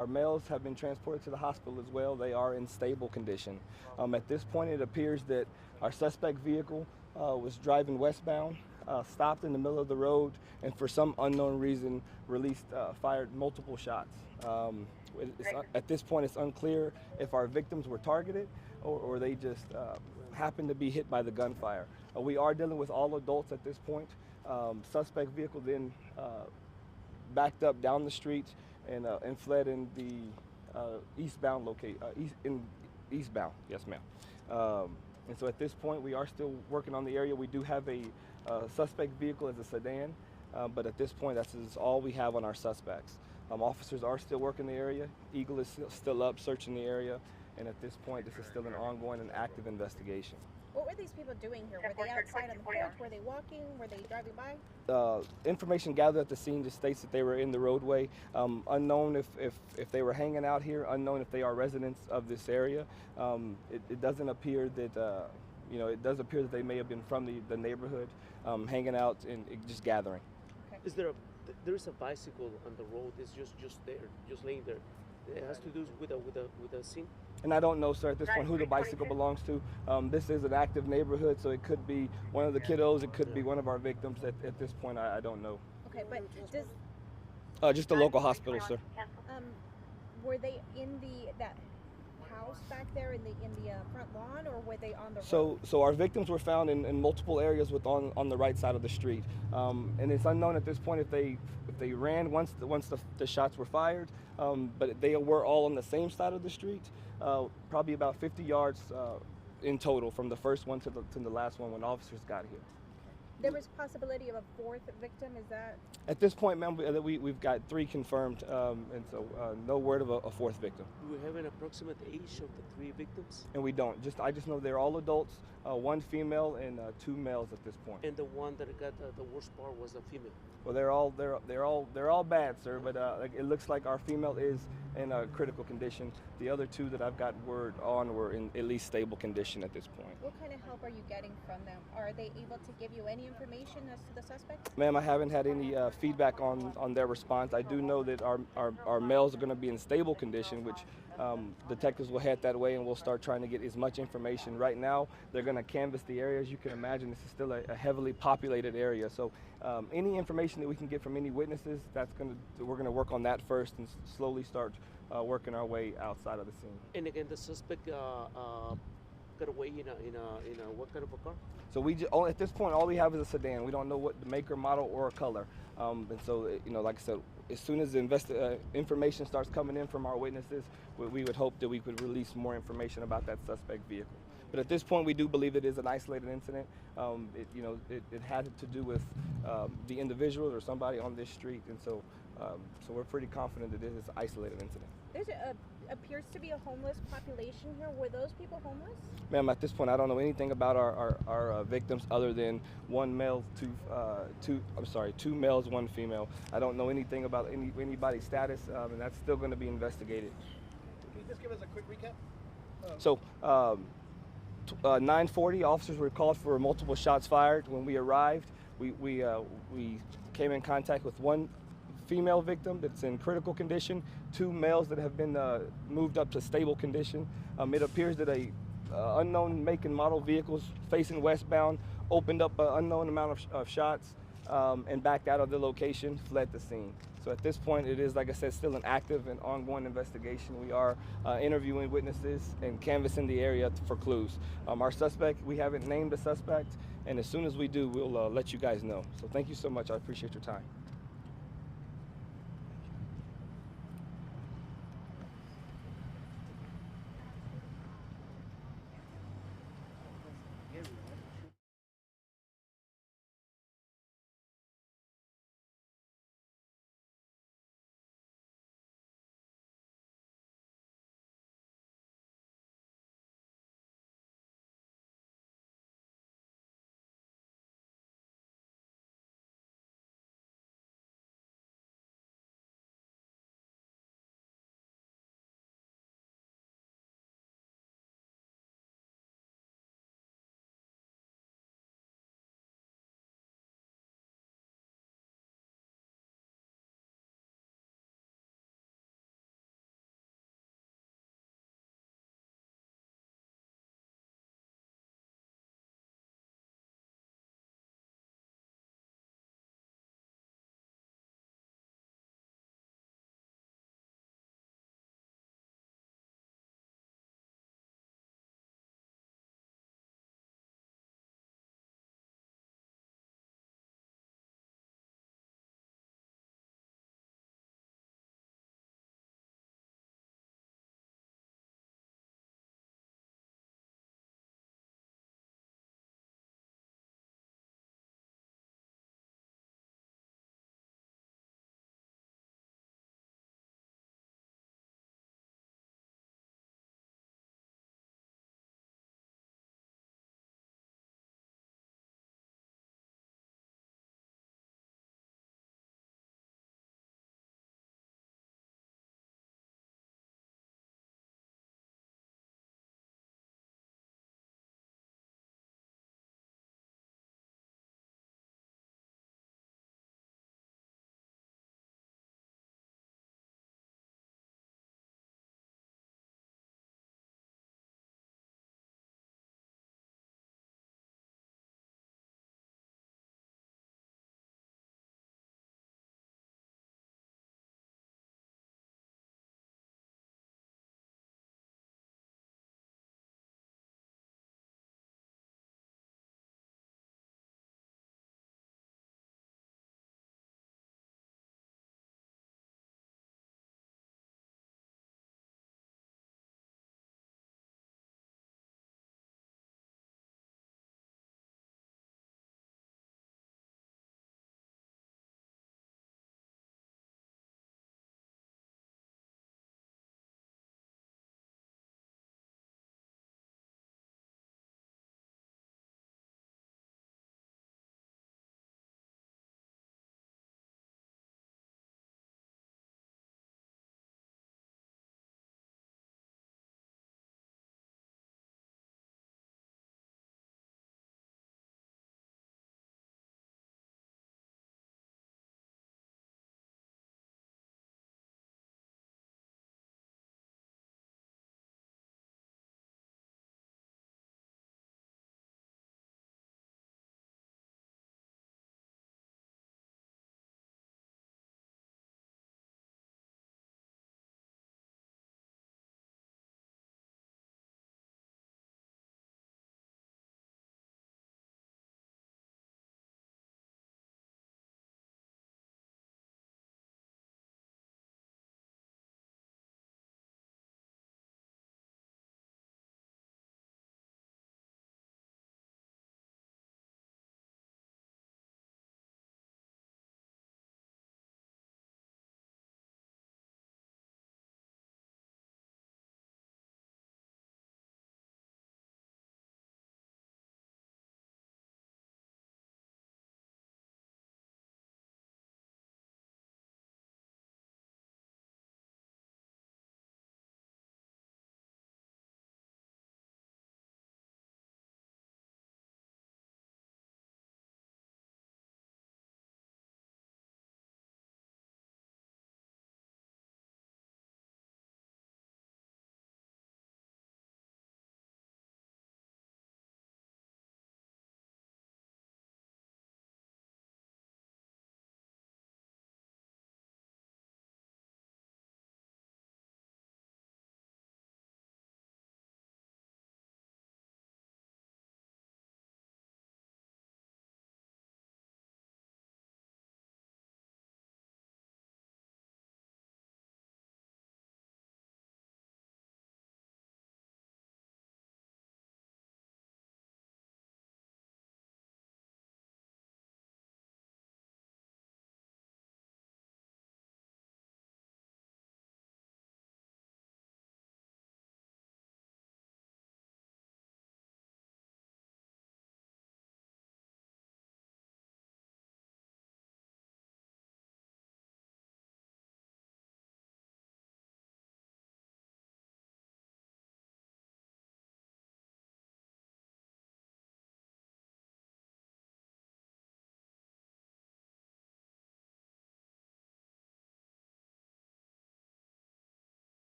Our males have been transported to the hospital as well. They are in stable condition. At this point, it appears that our suspect vehicle was driving westbound, stopped in the middle of the road, and for some unknown reason fired multiple shots. At this point, it's unclear if our victims were targeted or they just happened to be hit by the gunfire. We are dealing with all adults at this point. Suspect vehicle then backed up down the street and fled in the eastbound eastbound. Yes, ma'am. And so at this point, we are still working on the area. We do have a suspect vehicle as a sedan, but at this point, that's all we have on our suspects. Officers are still working the area. Eagle is still up searching the area, and at this point, this is still an ongoing and active investigation. What were these people doing here? Were they outside on the porch? Were they walking? Were they driving by? Information gathered at the scene just states that they were in the roadway. Unknown if they were hanging out here. Unknown if they are residents of this area. It doesn't appear that it does appear that they may have been from the neighborhood, hanging out and just gathering. Okay. There is a bicycle on the road? It's just there, just laying there. It has to do with a scene. And I don't know, sir, at this point who the bicycle belongs to. This is an active neighborhood, so it could be one of the kiddos, it could be one of our victims. At this point, I don't know. Okay, but does just the local hospital, sir. Were they in that house back there in the front lawn, or were they on the road? So our victims were found in multiple areas on the right side of the street, and it's unknown at this point if they ran once the shots were fired, but they were all on the same side of the street, probably about 50 yards in total from the first one to the last one when officers got here. There was possibility of a fourth victim, is that? At this point, ma'am, we've got 3 confirmed, and so no word of a fourth victim. Do we have an approximate age of the 3 victims? And we don't. I just know they're all adults, 1 female and 2 males at this point. And the one that got the worst part was a female. Well, they're all bad, sir. But it looks like our female is in a critical condition. The other 2 that I've got word on were in at least stable condition at this point. What kind of help are you getting from them? Are they able to give you any information as to the suspect? Ma'am, I haven't had any feedback on their response. I do know that our males are going to be in stable condition, which detectives will head that way, and we'll start trying to get as much information. Right now, they're going to canvass the area. As you can imagine, this is still a heavily populated area. So any information that we can get from any witnesses, we're going to work on that first and slowly start working our way outside of the scene. And again, the suspect got away in a what kind of a car? So at this point, all we have is a sedan. We don't know what the maker, model, or color. And so, like I said, as soon as the information starts coming in from our witnesses, we would hope that we could release more information about that suspect vehicle. But at this point, we do believe it is an isolated incident. It had to do with the individuals or somebody on this street, and so we're pretty confident that it is an isolated incident. There appears to be a homeless population here. Were those people homeless? Ma'am, at this point, I don't know anything about our victims other than 1 male, 2 males, 1 female. I don't know anything about anybody's status, and that's still going to be investigated. Can you just give us a quick recap? So, 9:40, officers were called for multiple shots fired. When we arrived, we came in contact with 1 female victim that's in critical condition, 2 males that have been moved up to stable condition. It appears that a unknown make and model vehicles facing westbound opened up an unknown amount of shots and backed out of the location, fled the scene. So at this point, it is, like I said, still an active and ongoing investigation. We are interviewing witnesses and canvassing the area for clues. Our suspect, we haven't named the suspect, and as soon as we do, we'll let you guys know. So thank you so much. I appreciate your time.